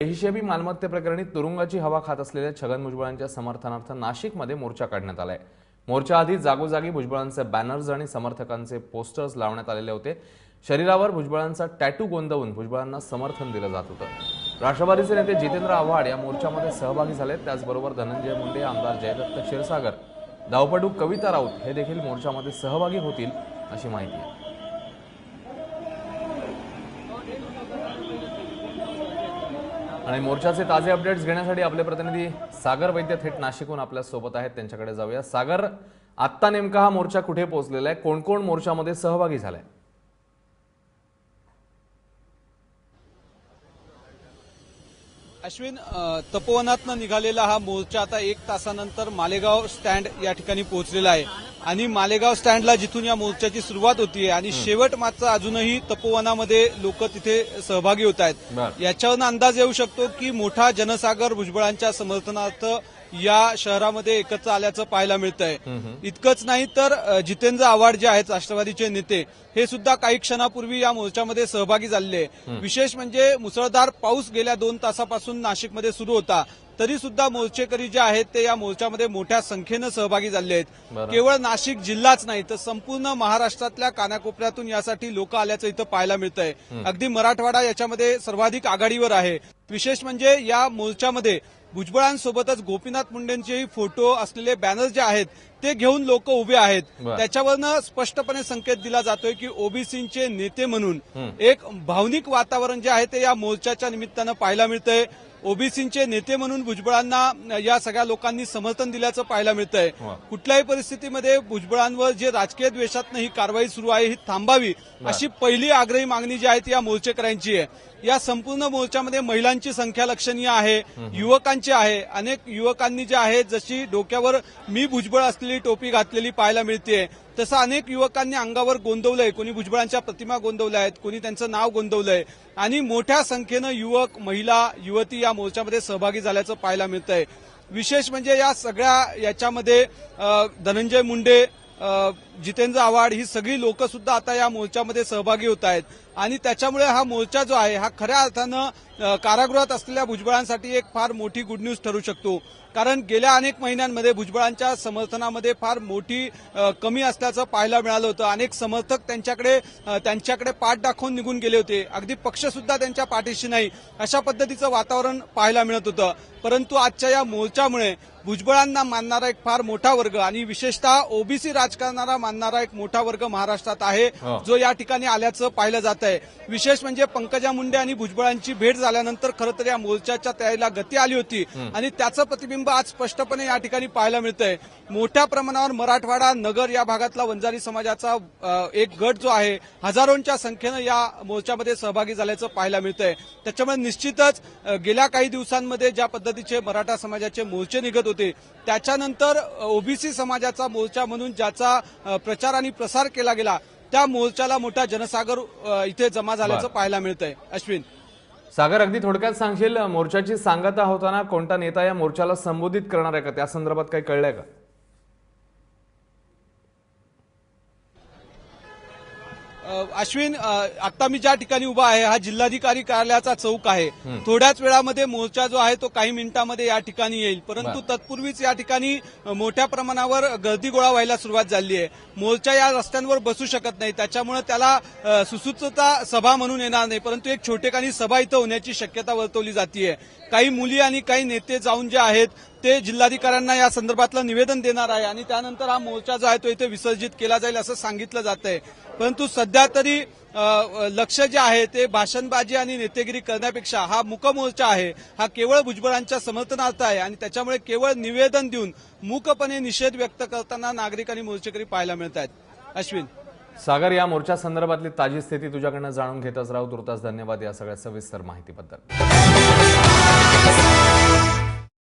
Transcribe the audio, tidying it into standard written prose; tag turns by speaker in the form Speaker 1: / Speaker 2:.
Speaker 1: बेहिशेबी मालमत्तेप्रकरणी तुरुंगाची हवा खात असलेल्या छगन भुजबळांच्या समर्थनार्थ नाशिकमध्ये मोर्चा काढण्यात आलाय। मोर्चा आधी जागोजागी भुजबळांचे बॅनर्स आणि समर्थकांचे पोस्टर्स लावण्यात आलेले होते। शरीरावर भुजबळांचा टॅटू गोंदवून भुजबळांना समर्थन दिलं जात होतं। राष्ट्रवादीचे नेते जितेंद्र आव्हाड या मोर्चामध्ये सहभागी झाले। त्याचबरोबर धनंजय मुंडे, आमदार जयदत्त क्षीरसागर, धावपटू कविता राऊत हे देखील मोर्चामध्ये सहभागी होतील अशी माहिती आहे। आणि मोर्चाचे ताजे अपडेट्स घेण्यासाठी आपले प्रतिनिधी सागर वैद्य थेट नाशिकहून आपल्या सोबत आहेत, त्यांच्याकडे जाऊया। सागर, आत्ता नेमका हा मोर्चा कुठे पोहोचलेला आहे, कोण कोण मोर्चामध्ये सहभागी झालाय?
Speaker 2: अश्विन, तपोवनातनं निघालेला हा मोर्चा आता 1 तासानंतर मालेगाव स्टँड या ठिकाणी पोहोचलेला आहे आणि मालेगाव स्टँडला जिथून या मोर्चाची सुरुवात होतीये आणि शेवट मात्र अजूनही तपोवनामध्ये लोक तिथे सहभागी होत आहेत। याच्यावरून अंदाज येऊ शकतो की मोठा जनसागर भुजबळांच्या समर्थनार्थ या शहरामध्ये एकत्र आल्याचं पाहायला मिळतंय। इतकंच नाही तर जितेंद्र आव्हाड जे आहेत राष्ट्रवादीचे नेते, हे सुद्धा काही क्षणापूर्वी या मोर्चामध्ये सहभागी झालेले। विशेष म्हणजे मुसळधार पाऊस गेल्या 2 तासापासून नाशिकमध्ये सुरू होता, तरी सुद्धा मोर्चेकरी जे आहेत ते या मोर्चामध्ये मोठ्या संख्येनं सहभागी झाले आहेत। केवळ नाशिक जिल्हाच नाही तर संपूर्ण महाराष्ट्रातल्या कानाकोपऱ्यातून यासाठी लोक आल्याचं इथं पाहायला मिळतंय। अगदी मराठवाडा याच्यामध्ये सर्वाधिक आघाडीवर आहे। विशेष म्हणजे या मोर्चामध्ये भुजबळांसोबतच गोपीनाथ मुंडेंचेही फोटो असलेले बॅनर जे आहेत ते घेऊन लोक उभे आहेत। त्याच्यावरनं स्पष्टपणे संकेत दिला जातोय की ओबीसींचे नेते म्हणून एक भावनिक वातावरण जे आहे ते या मोर्चाच्या निमित्तानं पाहायला मिळतंय। ओबीसींचे नेते म्हणून भुजबळांना या सगळ्या लोकांनी समर्थन दिल्याचं पाहायला मिळतंय। कुठल्याही परिस्थितीमध्ये भुजबळांवर जे राजकीय द्वेषातनं ही कारवाई सुरू आहे ही थांबावी अशी पहिली आग्रही मागणी जी आहे ती या मोर्चेकऱ्यांची आहे। या संपूर्ण मोर्चामध्ये महिलांची संख्या लक्षणीय आहे, युवकांची आहे। अनेक युवकांनी जे आहे जशी डोक्यावर मी भुजबळ असलेली टोपी घातलेली पाहायला मिळते, तसं अनेक युवकांनी अंगावर गोंदवलंय। कोणी भुजबळांच्या प्रतिमा गोंदवल्या आहेत, कोणी त्यांचं नाव गोंदवलंय आणि मोठ्या संख्येनं युवक, महिला, युवती या मोर्चामध्ये सहभागी झाल्याचं पाहायला मिळतंय। विशेष म्हणजे या सगळ्या याच्यामध्ये धनंजय मुंडे, जितेंद्र आव्हाड ही सगळी लोक सुद्धा आता या मोर्चामध्ये सहभागी होत आहेत आणि त्याच्यामुळे हा मोर्चा जो आहे हा खऱ्या अर्थानं कारागृहात असलेल्या भुजबळांसाठी एक फार मोठी गुड न्यूज ठरू शकतो। कारण गेल्या अनेक महिन्यांमध्ये भुजबळांच्या समर्थनामध्ये फार मोठी कमी असल्याचं पाहायला मिळालं होतं। अनेक समर्थक त्यांच्याकडे पाठ दाखवून निघून गेले होते, अगदी पक्ष सुद्धा त्यांच्या पाठीशी नाही अशा पद्धतीचं वातावरण पाहायला मिळत होतं। परंतु आजच्या या मोर्चामुळे भुजबळांना मानणारा एक फार मोठा वर्ग आणि विशेषतः ओबीसी राजकारणाला मानणारा एक मोठा वर्ग महाराष्ट्रात आहे, जो या ठिकाणी आल्याचं पाहिलं जात आहे। विशेष म्हणजे पंकजा मुंडे आणि भुजबळांची भेट झाल्यानंतर खरं तर या मोर्चाच्या तयारीला गती आली होती आणि त्याचं प्रतिबिंब आज स्पष्टपणे या ठिकाणी पाहायला मिळतंय। मोठ्या प्रमाणावर मराठवाडा, नगर या भागातला वंजारी समाजाचा एक गट जो आहे हजारोंच्या संख्येनं या मोर्चामध्ये सहभागी झाल्याचं पाहायला मिळतंय। त्याच्यामुळे निश्चितच गेल्या काही दिवसांमध्ये ज्या पद्धतीचे मराठा समाजाचे मोर्चे निघत होते, त्याच्यानंतर ओबीसी समाजाचा मोर्चा म्हणून ज्याचा प्रचार आणि प्रसार केला गेला, त्या मोर्चाला मोठा जनसागर इथे जमा झाल्याचं पाहायला मिळतंय। अश्विन,
Speaker 1: सागर, अगदी थोडक्यात सांगशील, मोर्चाची सांगता होताना कोणता नेता या मोर्चाला संबोधित करणार आहे का, त्या संदर्भात काही कळलंय का?
Speaker 2: अश्विन, आता मी ज्या ठिकाणी उभा आहे हा जिल्हाधिकारी कार्यालयाचा चौक आहे। थोड्याच वेळामध्ये मोर्चा जो आहे तो काही मिनिटांमध्ये या ठिकाणी येईल, परंतु तत्पूर्वीच या ठिकाणी मोठ्या प्रमाणावर गर्दी गोळा व्हायला सुरुवात झाली आहे। मोर्चा या रस्त्यांवर बसू शकत नाही, त्याच्यामुळे त्याला सुसूत्रता सभा म्हणून येणार नाही, परंतु एक छोटेखानी सभा इथं होण्याची शक्यता वर्तवली जाते। काही मुली आणि काही नेते जाऊन जे आहेत ते जिल्हाधिकाऱ्यांना या संदर्भातलं निवेदन देणार आहे आणि त्यानंतर हा मोर्चा जो आहे तो इथे विसर्जित केला जाईल असं सांगितलं जात आहे। परंतु सध्या तरी लक्ष जे आहे ते भाषणबाजी आणि नेतेगिरी करण्यापेक्षा हा मूक मोर्चा आहे, हा केवळ भुजबळांच्या समर्थनार्थ आहे आणि त्याच्यामुळे केवळ निवेदन देऊन मूकपणे निषेध व्यक्त करताना नागरिक आणि मोर्चेकरी पाहायला मिळत आहेत। अश्विन,
Speaker 1: सागर, या मोर्चा संदर्भातली ताजी स्थिती तुझ्याकडनं जाणून घेतच राहू। तुर्तास धन्यवाद या सगळ्या सविस्तर माहितीबद्दल।